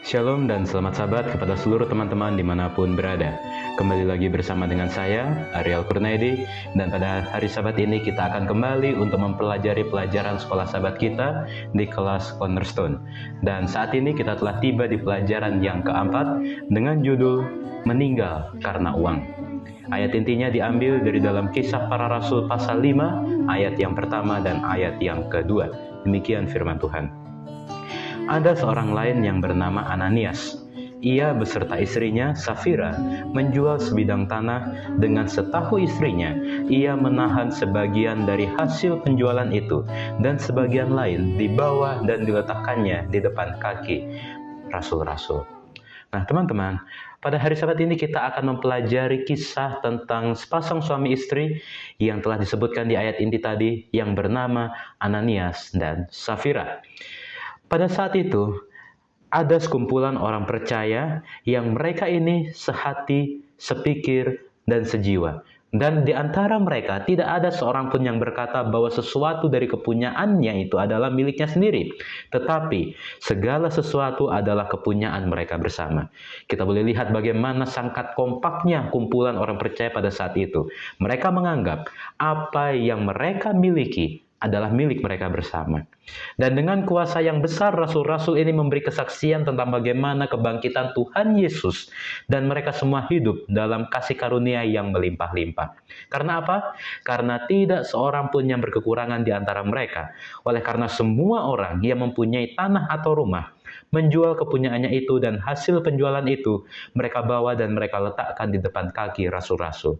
Shalom dan selamat sahabat kepada seluruh teman-teman dimanapun berada. Kembali lagi bersama dengan saya, Ariel Kurnaidi, dan pada hari Sabat ini kita akan kembali untuk mempelajari pelajaran sekolah sahabat kita di kelas Cornerstone. Dan saat ini kita telah tiba di pelajaran yang keempat dengan judul Meninggal Karena Uang. Ayat intinya diambil dari dalam Kisah Para Rasul pasal 5, ayat yang pertama dan ayat yang kedua. Demikian firman Tuhan. Ada seorang lain yang bernama Ananias. Ia beserta istrinya, Safira, menjual sebidang tanah. Dengan setahu istrinya, ia menahan sebagian dari hasil penjualan itu, dan sebagian lain dibawa dan diletakkannya di depan kaki rasul-rasul. Nah, teman-teman, pada hari Sabat ini kita akan mempelajari kisah tentang sepasang suami istri yang telah disebutkan di ayat inti tadi, yang bernama Ananias dan Safira. Pada saat itu, ada sekumpulan orang percaya yang mereka ini sehati, sepikir, dan sejiwa. Dan di antara mereka tidak ada seorang pun yang berkata bahwa sesuatu dari kepunyaannya itu adalah miliknya sendiri. Tetapi segala sesuatu adalah kepunyaan mereka bersama. Kita boleh lihat bagaimana sangat kompaknya kumpulan orang percaya pada saat itu. Mereka menganggap apa yang mereka miliki adalah milik mereka bersama. Dan dengan kuasa yang besar, rasul-rasul ini memberi kesaksian tentang bagaimana kebangkitan Tuhan Yesus, dan mereka semua hidup dalam kasih karunia yang melimpah-limpah. Karena apa? Karena tidak seorang pun yang berkekurangan di antara mereka. Oleh karena semua orang yang mempunyai tanah atau rumah menjual kepunyaannya itu, dan hasil penjualan itu mereka bawa dan mereka letakkan di depan kaki rasul-rasul.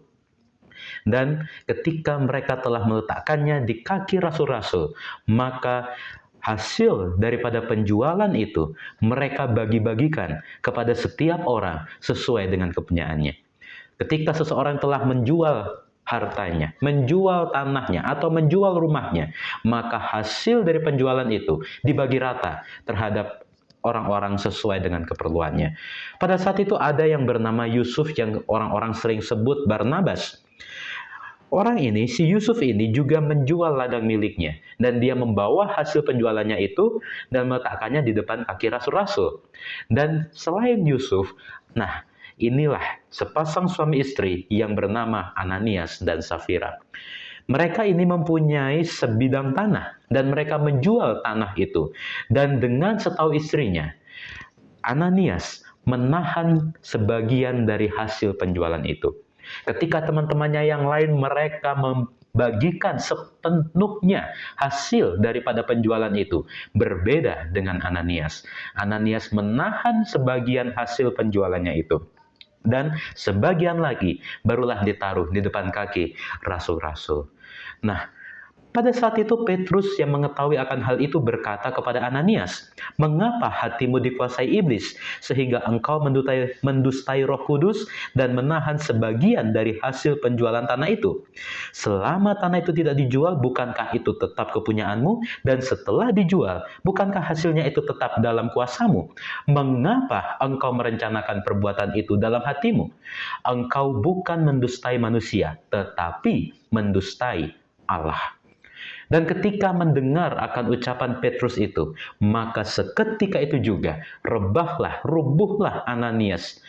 Dan ketika mereka telah meletakkannya di kaki rasul-rasul, maka hasil daripada penjualan itu mereka bagi-bagikan kepada setiap orang sesuai dengan kepunyaannya. Ketika seseorang telah menjual hartanya, menjual tanahnya, atau menjual rumahnya, maka hasil dari penjualan itu dibagi rata terhadap orang-orang sesuai dengan keperluannya. Pada saat itu ada yang bernama Yusuf yang orang-orang sering sebut Barnabas. Orang ini, si Yusuf ini juga menjual ladang miliknya, dan dia membawa hasil penjualannya itu dan meletakkannya di depan kaki rasul-rasul. Dan selain Yusuf, nah inilah sepasang suami istri yang bernama Ananias dan Safira. Mereka ini mempunyai sebidang tanah dan mereka menjual tanah itu. Dan dengan setahu istrinya, Ananias menahan sebagian dari hasil penjualan itu. Ketika teman-temannya yang lain mereka membagikan sepenuhnya hasil daripada penjualan itu, berbeda dengan Ananias. Ananias menahan sebagian hasil penjualannya itu, dan sebagian lagi barulah ditaruh di depan kaki rasul-rasul. Nah, pada saat itu Petrus yang mengetahui akan hal itu berkata kepada Ananias, "Mengapa hatimu dikuasai iblis sehingga engkau mendustai Roh Kudus dan menahan sebagian dari hasil penjualan tanah itu? Selama tanah itu tidak dijual, bukankah itu tetap kepunyaanmu? Dan setelah dijual, bukankah hasilnya itu tetap dalam kuasamu? Mengapa engkau merencanakan perbuatan itu dalam hatimu? Engkau bukan mendustai manusia, tetapi mendustai Allah." Dan ketika mendengar akan ucapan Petrus itu, maka seketika itu juga rubuhlah Ananias,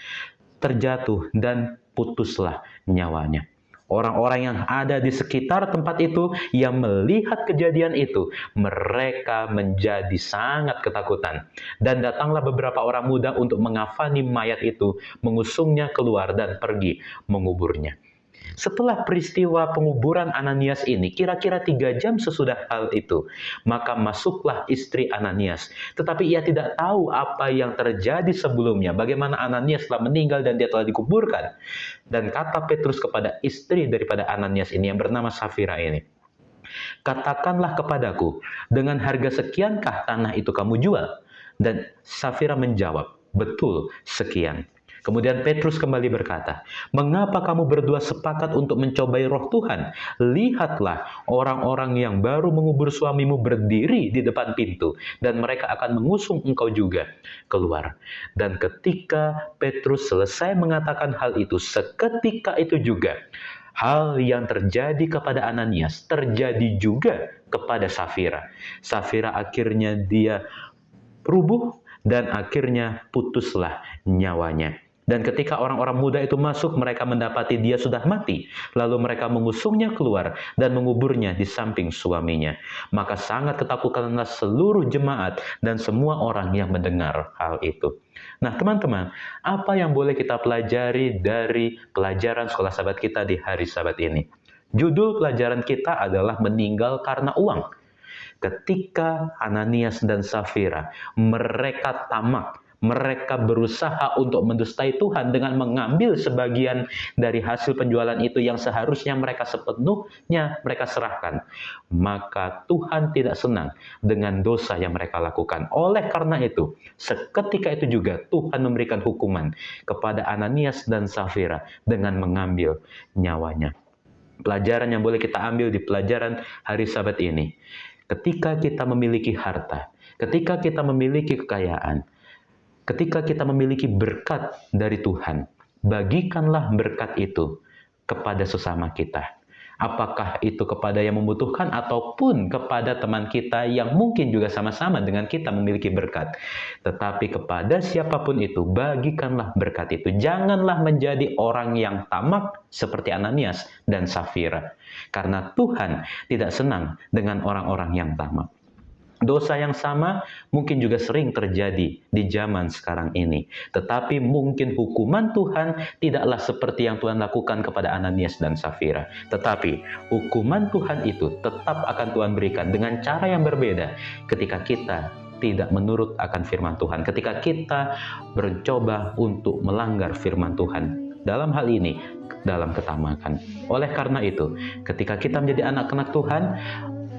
terjatuh dan putuslah nyawanya. Orang-orang yang ada di sekitar tempat itu yang melihat kejadian itu, mereka menjadi sangat ketakutan. Dan datanglah beberapa orang muda untuk mengafani mayat itu, mengusungnya keluar dan pergi menguburnya. Setelah peristiwa penguburan Ananias ini, kira-kira 3 jam sesudah hal itu, maka masuklah istri Ananias. Tetapi ia tidak tahu apa yang terjadi sebelumnya, bagaimana Ananias telah meninggal dan dia telah dikuburkan. Dan kata Petrus kepada istri daripada Ananias ini yang bernama Safira ini, "Katakanlah kepadaku, dengan harga sekiankah tanah itu kamu jual?" Dan Safira menjawab, "Betul, sekian." Kemudian Petrus kembali berkata, "Mengapa kamu berdua sepakat untuk mencobai roh Tuhan? Lihatlah, orang-orang yang baru mengubur suamimu berdiri di depan pintu, dan mereka akan mengusung engkau juga keluar." Dan ketika Petrus selesai mengatakan hal itu, seketika itu juga hal yang terjadi kepada Ananias terjadi juga kepada Safira. Safira akhirnya dia rubuh dan akhirnya putuslah nyawanya. Dan ketika orang-orang muda itu masuk, mereka mendapati dia sudah mati. Lalu mereka mengusungnya keluar dan menguburnya di samping suaminya. Maka sangat ketakutanlah seluruh jemaat dan semua orang yang mendengar hal itu. Nah, teman-teman, apa yang boleh kita pelajari dari pelajaran sekolah sahabat kita di hari Sabat ini? Judul pelajaran kita adalah meninggal karena uang. Ketika Ananias dan Safira, mereka tamak, mereka berusaha untuk mendustai Tuhan dengan mengambil sebagian dari hasil penjualan itu yang seharusnya mereka sepenuhnya mereka serahkan. Maka Tuhan tidak senang dengan dosa yang mereka lakukan. Oleh karena itu, seketika itu juga Tuhan memberikan hukuman kepada Ananias dan Safira dengan mengambil nyawanya. Pelajaran yang boleh kita ambil di pelajaran hari Sabat ini. Ketika kita memiliki harta, ketika kita memiliki kekayaan, ketika kita memiliki berkat dari Tuhan, bagikanlah berkat itu kepada sesama kita. Apakah itu kepada yang membutuhkan ataupun kepada teman kita yang mungkin juga sama-sama dengan kita memiliki berkat. Tetapi kepada siapapun itu, bagikanlah berkat itu. Janganlah menjadi orang yang tamak seperti Ananias dan Safira. Karena Tuhan tidak senang dengan orang-orang yang tamak. Dosa yang sama mungkin juga sering terjadi di zaman sekarang ini. Tetapi mungkin hukuman Tuhan tidaklah seperti yang Tuhan lakukan kepada Ananias dan Safira. Tetapi hukuman Tuhan itu tetap akan Tuhan berikan dengan cara yang berbeda ketika kita tidak menurut akan firman Tuhan. Ketika kita mencoba untuk melanggar firman Tuhan. Dalam hal ini, dalam ketamakan. Oleh karena itu, ketika kita menjadi anak-anak Tuhan,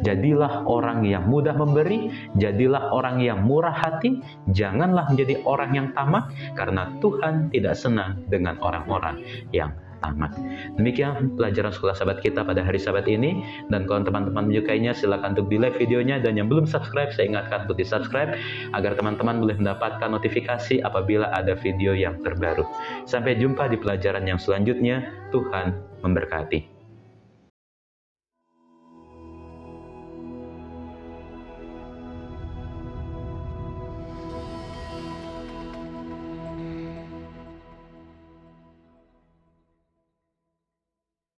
jadilah orang yang mudah memberi, jadilah orang yang murah hati, janganlah menjadi orang yang tamak, karena Tuhan tidak senang dengan orang-orang yang tamak. Demikian pelajaran sekolah sahabat kita pada hari Sabat ini, dan kalau teman-teman menyukainya silakan untuk di like videonya, dan yang belum subscribe saya ingatkan untuk di subscribe agar teman-teman boleh mendapatkan notifikasi apabila ada video yang terbaru. Sampai jumpa di pelajaran yang selanjutnya. Tuhan memberkati.